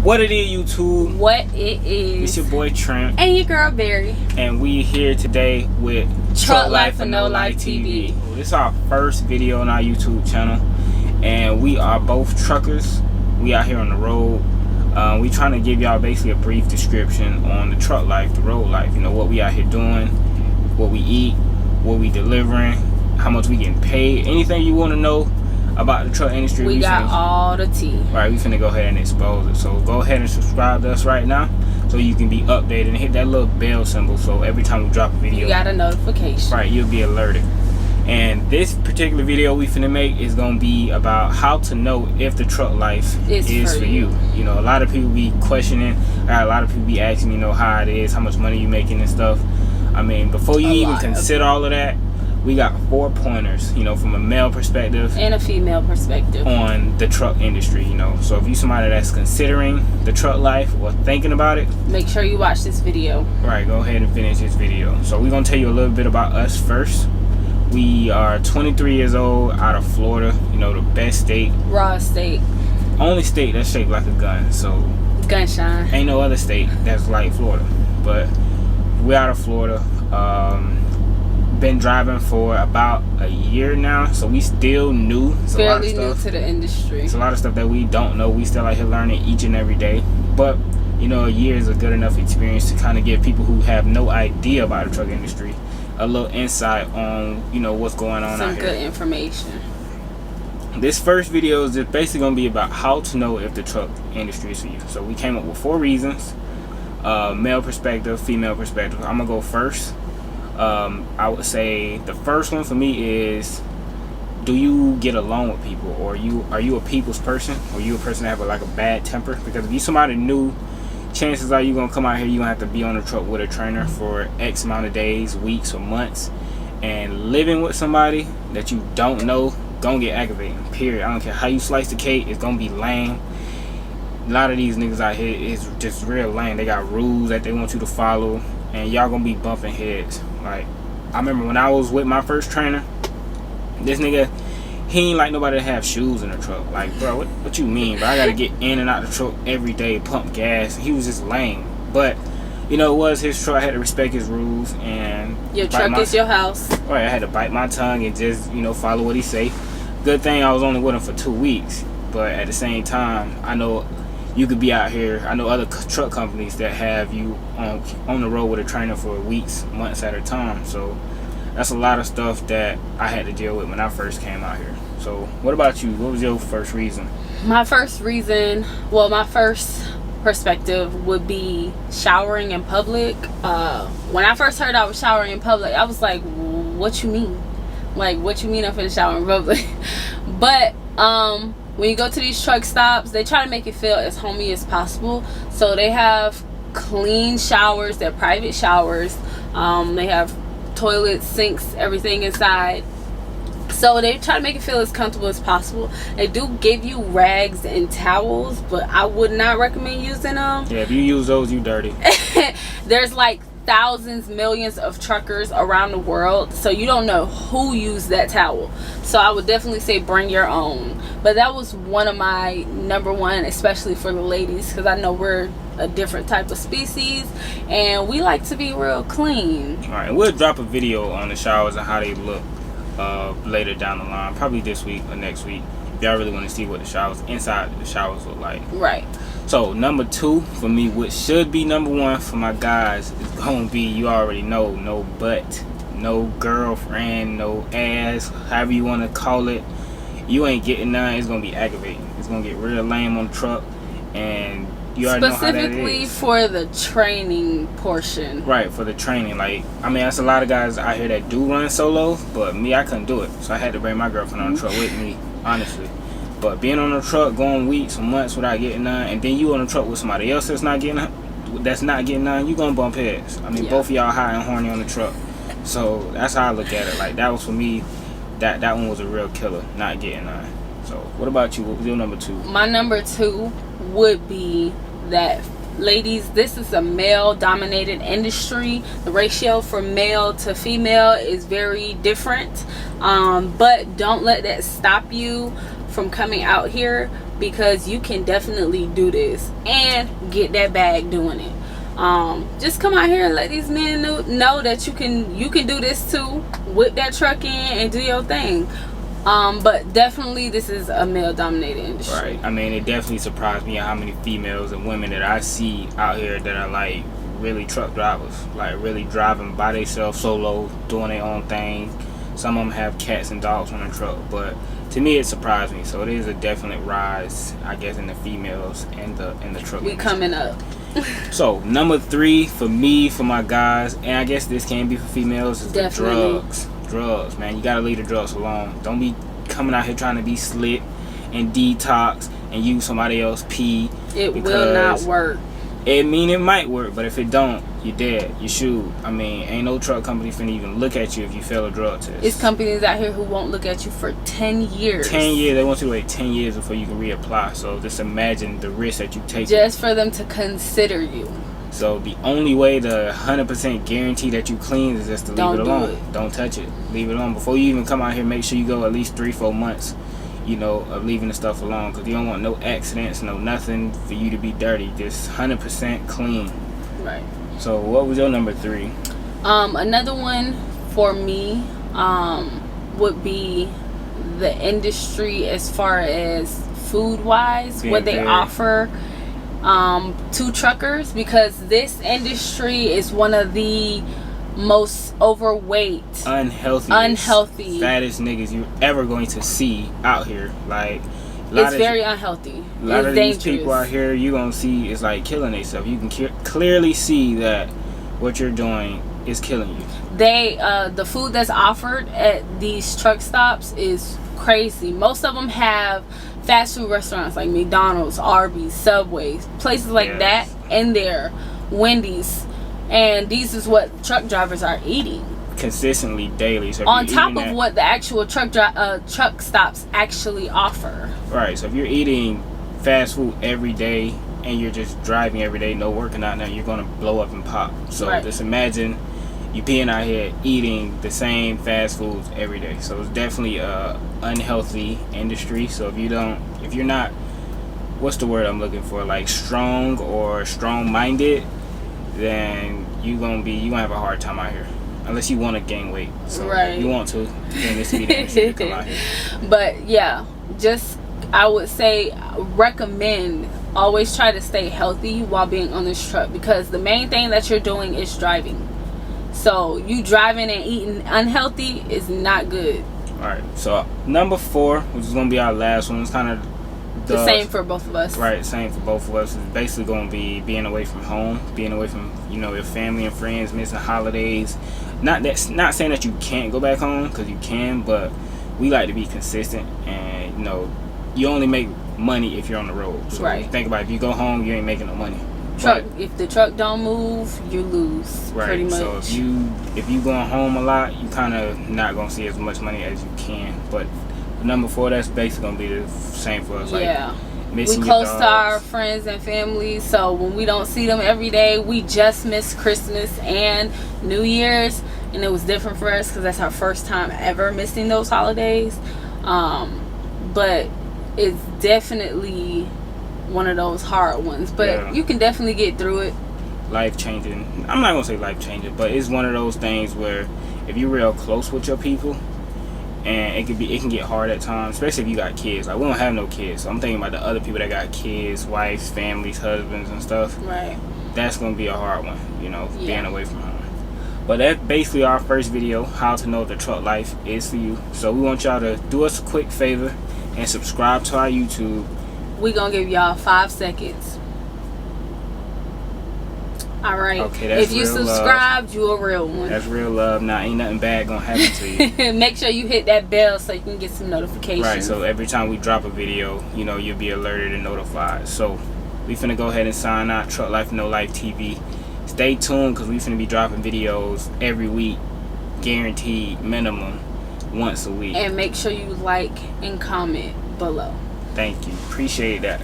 What it is, YouTube? What it is? It's your boy Trent. And your girl Barry. And we here today with Truck Life and No Life TV. This is our first video on our YouTube channel. And we are both truckers. We out here on the road. We trying to give y'all basically a brief description on the truck life, the road life. You know, what we out here doing, what we eat, what we delivering, how much we getting paid. Anything you want to know about the truck industry, we got all the tea. Right, we finna go ahead and expose it. So go ahead and subscribe to us right now so you can be updated and hit that little bell symbol so every time we drop a video, you got a notification. Right, you'll be alerted. And this particular video we finna make is gonna be about how to know if the truck life is for you. You know, a lot of people be questioning, a lot of people be asking, you know, how it is, how much money you making and stuff. I mean, before you even consider all of that, we got 4 pointers, you know, from a male perspective and a female perspective on the truck industry, you know. So if you somebody that's considering the truck life or thinking about it, make sure you watch this video. Right, go ahead and finish this video. So we're gonna tell you a little bit about us first. We are 23 years old, out of Florida, you know, the best state. Raw state. Only state that's shaped like a gun, so gunshine. Ain't no other state that's like Florida. But we're out of Florida. Been driving for about a year now, so we still new. It's fairly new to the industry. It's a lot of stuff that we don't know. We still out here learning each and every day. But you know, a year is a good enough experience to kind of give people who have no idea about the truck industry a little insight on, you know, what's going on out here. Some good information. This first video is just basically going to be about how to know if the truck industry is for you. So we came up with 4 reasons. Male perspective, female perspective. I'm going to go first. I would say the first one for me is, do you get along with people, or are you a people's person, or you a person that have like a bad temper? Because if you somebody new, chances are you gonna come out here, you gonna have to be on the truck with a trainer for X amount of days, weeks, or months, and living with somebody that you don't know gonna get aggravating. Period. I don't care how you slice the cake, it's gonna be lame. A lot of these niggas out here is just real lame. They got rules that they want you to follow, and y'all gonna be bumping heads. Like, I remember when I was with my first trainer, this nigga, he ain't like nobody to have shoes in the truck. Like, bro, what you mean, bro? I gotta get in and out the truck every day, pump gas. He was just lame. But, you know, it was his truck. I had to respect his rules. And your truck is your house. Right, I had to bite my tongue and just, you know, follow what he say. Good thing I was only with him for 2 weeks. But at the same time, I know you could be out here. I know other truck companies that have you on the road with a trainer for weeks, months at a time. So that's a lot of stuff that I had to deal with when I first came out here. So what about you? What was your first reason? My first reason, well, my first perspective would be showering in public. When I first heard I was showering in public, I was like, what you mean? Like, what you mean I'm finna shower in public? But when you go to these truck stops, they try to make it feel as homey as possible. So they have clean showers, they're private showers. They have toilets, sinks, everything inside. So they try to make it feel as comfortable as possible. They do give you rags and towels, but I would not recommend using them. Yeah, if you use those, you dirty. There's like thousands, millions of truckers around the world, so you don't know who used that towel. So I would definitely say bring your own. But that was one of my number one, especially for the ladies, because I know we're a different type of species and we like to be real clean. All right, we'll drop a video on the showers and how they look later down the line, probably this week or next week, if y'all really want to see what the showers inside the showers look like. Right. So number 2 for me, which should be number 1 for my guys, is gonna be, you already know, no butt, no girlfriend, no ass, however you want to call it. You ain't getting none. It's gonna be aggravating. It's gonna get real lame on the truck, and you already know how that is. Specifically for the training portion. Right, for the training. Like, I mean, that's a lot of guys out here that do run solo, but me, I couldn't do it. So I had to bring my girlfriend on the truck with me, honestly. But being on the truck, going weeks or months without getting none, and then you on the truck with somebody else that's not getting none, you gonna bump heads. I mean, both of y'all high and horny on the truck. So that's how I look at it. Like, that was for me, that one was a real killer, not getting none. So what about you? What was your number 2? My number 2 would be that, ladies, this is a male dominated industry. The ratio from male to female is very different, but don't let that stop you from coming out here, because you can definitely do this and get that bag doing it. Just come out here and let these men know that you can do this too. Whip that truck in and do your thing. But definitely this is a male dominated industry. Right. I mean, it definitely surprised me how many females and women that I see out here that are like really truck drivers, like really driving by themselves solo, doing their own thing. Some of them have cats and dogs on the truck, but to me it surprised me. So it is a definite rise, I guess, in the females and the truck We industry. coming up. So number 3 for me, for my guys, and I guess this can be for females, is Definitely. the drugs, man. You gotta leave the drugs alone. Don't be coming out here trying to be slick and detox and use somebody else's pee. It will not work. It might work, but if it don't, you're dead. You shoot. I mean, ain't no truck company finna even look at you if you fail a drug test. It's companies out here who won't look at you for 10 years. 10 years. They want you to wait 10 years before you can reapply. So just imagine the risk that you take. Just for them to consider you. So the only way to 100% guarantee that you clean is just to leave it alone. Don't touch it. Leave it alone. Before you even come out here, make sure you go at least 3-4 months, of leaving the stuff alone, because you don't want no accidents, no nothing for you to be dirty. Just 100% clean. Right. So what was your number 3? Another one for me would be the industry as far as food wise, what they offer to truckers, because this industry is one of the most overweight, unhealthy fattest niggas you're ever going to see out here. Like, it's very unhealthy. A lot of dangerous. these people out here you gonna see is like killing themselves. You can clearly see that what you're doing is killing you. The food that's offered at these truck stops is crazy. Most of them have fast food restaurants like McDonald's, Arby's, Subway, places like that in there, Wendy's, and these is what truck drivers are eating consistently daily. So on top of what the actual truck stops actually offer. Right. So if you're eating fast food every day and you're just driving every day, no working out, now you're gonna blow up and pop. So just imagine you being out here eating the same fast foods every day. So it's definitely a unhealthy industry. So if you're not, what's the word I'm looking for, like strong or strong-minded, then you're gonna have a hard time out here. Unless you want to gain weight. So if you want to, then this be the industry to come out here. But yeah, just I would say recommend always try to stay healthy while being on this truck, because the main thing that you're doing is driving. So you driving and eating unhealthy is not good. Alright, so number 4, which is going to be our last one, is kind of the same for both of us. Right, same for both of us. It's basically going to be being away from home, being away from your family and friends, missing holidays. Not saying that you can't go back home, because you can, but we like to be consistent, and you only make money if you're on the road. So think about it, if you go home, you ain't making no money. If the truck don't move, you lose. Right. Pretty much. So if you going home a lot, you kind of not gonna see as much money as you can. But number 4, that's basically gonna be the same for us. Yeah. Like, we close to our friends and family, so when we don't see them every day, we just miss Christmas and New Year's, and it was different for us because that's our first time ever missing those holidays. But it's definitely one of those hard ones, but you can definitely get through it. Life changing. I'm not gonna say life changing, but it's one of those things where if you're real close with your people, and it can get hard at times, especially if you got kids. Like, we don't have no kids, so I'm thinking about the other people that got kids, wives, families, husbands, and stuff. Right. That's gonna be a hard one, being away from home. But that's basically our first video, how to know if the truck life is for you. So we want y'all to do us a quick favor and subscribe to our YouTube. We gonna give y'all 5 seconds. All right. Okay, that's if you subscribed, you a real one. That's real love. Now, ain't nothing bad gonna happen to you. Make sure you hit that bell so you can get some notifications. Right. So every time we drop a video, you'll be alerted and notified. So we finna go ahead and sign out. Truck Life No Life TV. Stay tuned, because we finna be dropping videos every week, guaranteed, minimum once a week. And make sure you like and comment below. Thank you. Appreciate that.